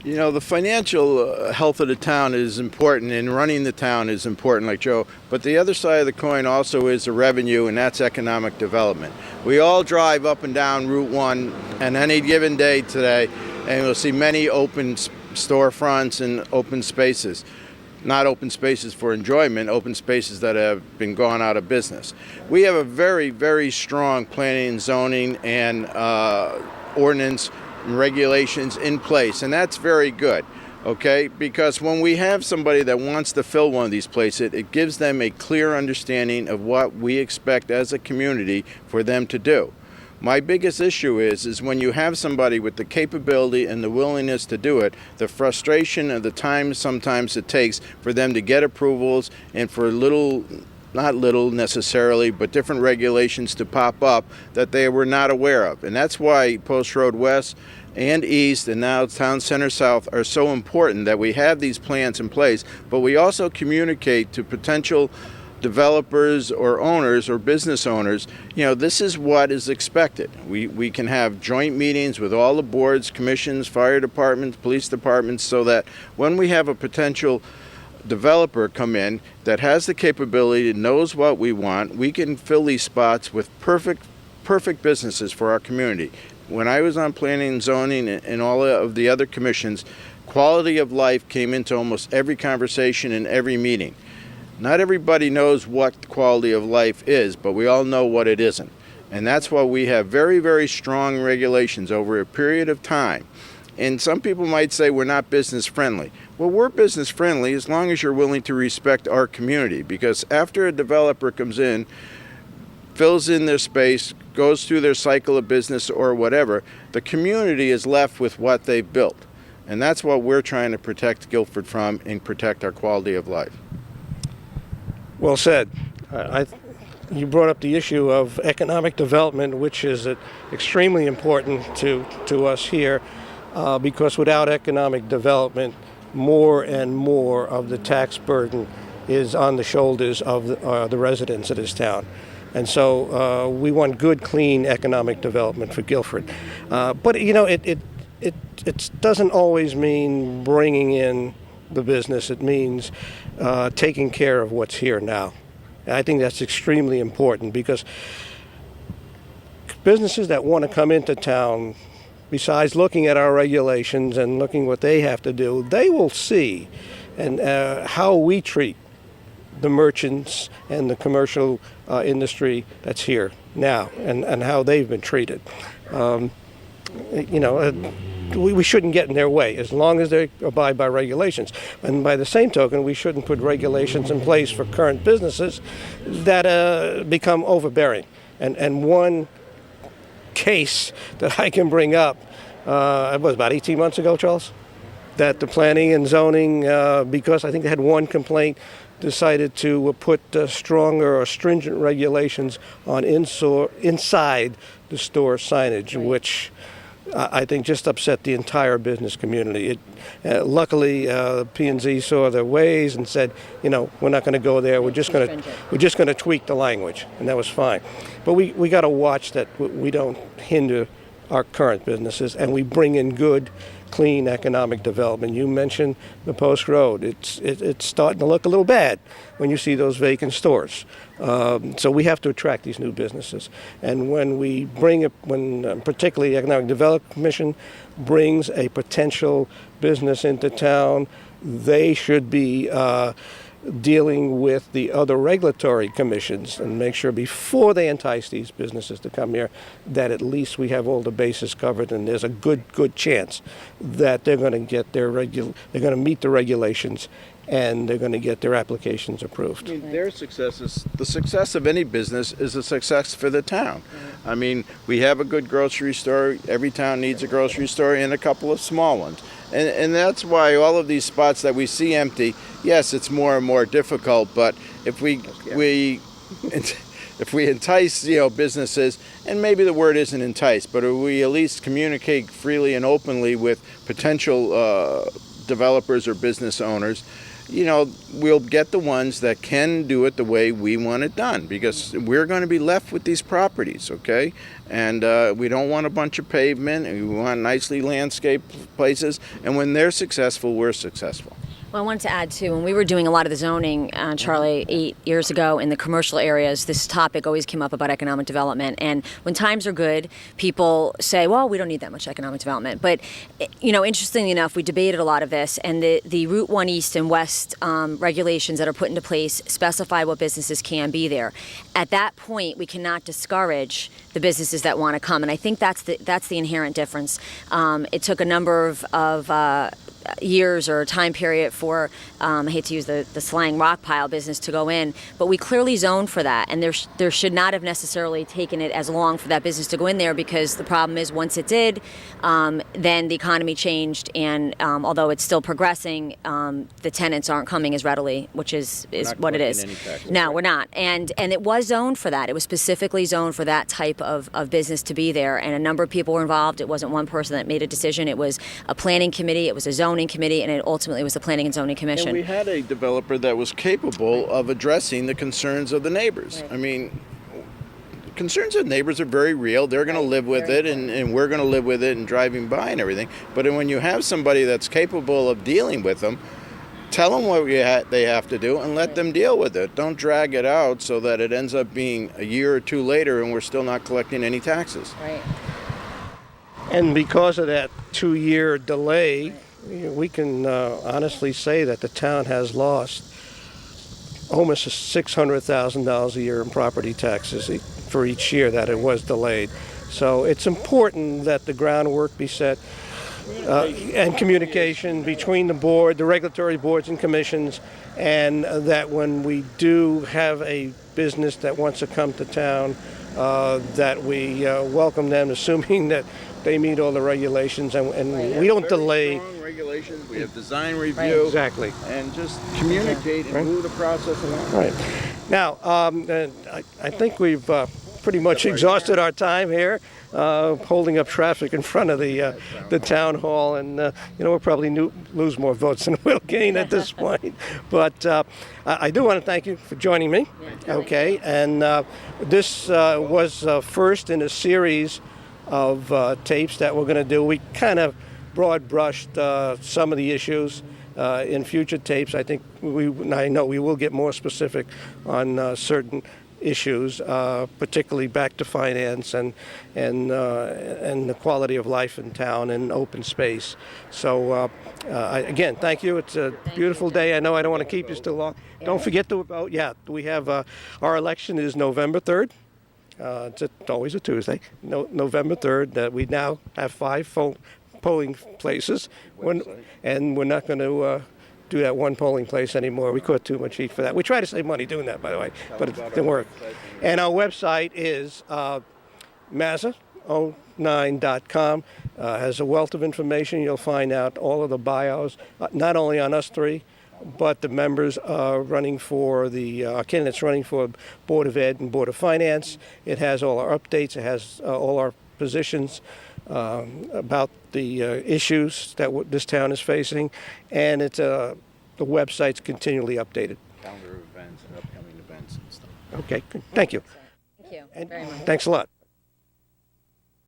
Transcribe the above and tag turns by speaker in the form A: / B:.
A: You know, the financial health of the town is important, and running the town is important, like Joe. But the other side of the coin also is the revenue, and that's economic development. We all drive up and down Route 1 on any given day today, and we'll see many open storefronts and open spaces. Not open spaces for enjoyment, open spaces that have been gone out of business. We have a very, very strong planning and zoning and ordinance and regulations in place, and that's very good, okay? Because when we have somebody that wants to fill one of these places, it gives them a clear understanding of what we expect as a community for them to do. My biggest issue is when you have somebody with the capability and the willingness to do it, the frustration of the time sometimes it takes for them to get approvals and for not little necessarily, but different regulations to pop up that they were not aware of. And that's why Post Road West and East and now Town Center South are so important, that we have these plans in place, but we also communicate to potential developers or owners or business owners, you know, this is what is expected. We can have joint meetings with all the boards, commissions, fire departments, police departments, so that when we have a potential developer come in that has the capability, knows what we want, we can fill these spots with perfect businesses for our community. When I was on planning and zoning and all of the other commissions, quality of life came into almost every conversation and every meeting. Not everybody knows what quality of life is, but we all know what it isn't. And that's why we have very, very strong regulations over a period of time. And some people might say we're not business friendly. Well, we're business friendly as long as you're willing to respect our community, because after a developer comes in, fills in their space, goes through their cycle of business or whatever, the community is left with what they've built. And that's what we're trying to protect Guilford from and protect our quality of life.
B: Well said. You brought up the issue of economic development, which is extremely important to us here, because without economic development, more and more of the tax burden is on the shoulders of the residents of this town. And so we want good, clean economic development for Guilford. But, you know, it doesn't always mean bringing in the business. It means taking care of what's here now. And I think that's extremely important, because businesses that want to come into town, besides looking at our regulations and looking what they have to do, they will see and how we treat the merchants and the commercial industry that's here now, and how they've been treated. You know, we shouldn't get in their way as long as they abide by regulations. And by the same token, we shouldn't put regulations in place for current businesses that become overbearing. And one case that I can bring up, it was about 18 months ago, Charles, that the planning and zoning, because I think they had one complaint, decided to put stronger or stringent regulations on inside the store signage, right, which I think just upset the entire business community. Luckily, P&Z saw their ways and said, you know, we're not going to go there. We're just going to tweak the language, and that was fine. But we got to watch that we don't hinder our current businesses, and we bring in good, clean economic development. You mentioned the Post Road. It's starting to look a little bad when you see those vacant stores. So we have to attract these new businesses. And when we bring particularly the Economic Development Commission brings a potential business into town, they should be dealing with the other regulatory commissions and make sure before they entice these businesses to come here that at least we have all the bases covered, and there's a good chance that they're going to get they're going to meet the regulations and they're going to get their applications approved.
A: I mean, their success is the success of any business is a success for the town. I mean, we have a good grocery store. Every town needs a grocery store and a couple of small ones. And that's why all of these spots that we see empty, yes, it's more and more difficult, but if we entice, you know, businesses, and maybe the word isn't entice, but if we at least communicate freely and openly with potential developers or business owners, we'll get the ones that can do it the way we want it done, because we're going to be left with these properties, okay? And we don't want a bunch of pavement, and we want nicely landscaped places, and when they're successful, we're successful.
C: Well, I wanted to add, too, when we were doing a lot of the zoning, Charlie, 8 years ago in the commercial areas, this topic always came up about economic development. And when times are good, people say, well, we don't need that much economic development. But, interestingly enough, we debated a lot of this, and the Route 1 East and West regulations that are put into place specify what businesses can be there. At that point, we cannot discourage the businesses that want to come. And I think that's the inherent difference. It took a number of years or time period for, I hate to use the slang, rock pile business to go in, but we clearly zoned for that, and there should not have necessarily taken it as long for that business to go in there, because the problem is once it did, then the economy changed, and although it's still progressing, the tenants aren't coming as readily, which is what it is. No, we're not, and it was zoned for that. It was specifically zoned for that type of business to be there, and a number of people were involved. It wasn't one person that made a decision. It was a planning committee, it was a zoning committee, and it ultimately was the Planning and Zoning Commission.
A: And we had a developer that was capable of addressing the concerns of the neighbors.
C: Right.
A: I mean, concerns of neighbors are very real. They're going to live with it, and we're going to live with it and driving by and everything. But when you have somebody that's capable of dealing with them, tell them what they have to do and let them deal with it. Don't drag it out so that it ends up being a year or two later and we're still not collecting any taxes.
C: Right.
B: And because of that 2-year delay, we can honestly say that the town has lost almost $600,000 a year in property taxes for each year that it was delayed. So it's important that the groundwork be set and communication between the board, the regulatory boards and commissions, and that when we do have a business that wants to come to town, that we welcome them, assuming that they meet all the regulations, and we don't delay.
A: Strong regulations. We have design review.
B: Exactly.
A: And just communicate and move the process along.
B: Right. Now, I think we've pretty much exhausted our time here, holding up traffic in front of the town hall, and we'll probably lose more votes than we'll gain at this point. But I do want to thank you for joining me. Okay, and this was first in a series of tapes that we're going to do. We kind of broad brushed some of the issues. In future tapes, I know we will get more specific on certain issues, particularly back to finance and the quality of life in town and open space. So again, thank you. It's a beautiful day. I know I don't want to keep you too long. Don't forget to vote. Yeah, we have our election is November 3rd. It's always a Tuesday, November 3rd. We now have 5 polling places, and we're not going to do that one polling place anymore. We caught too much heat for that. We try to save money doing that, by the way, but it didn't work. And our website is mazza09.com. Has a wealth of information. You'll find out all of the bios, not only on us three, but the members running for the candidates running for Board of Ed and Board of Finance. It has all our updates. It has all our positions about the issues that this town is facing, and it's the website's continually updated.
A: Calendar of events and upcoming events and stuff.
B: Okay, good. Thank you.
C: Thank you very much.
B: Thanks a lot.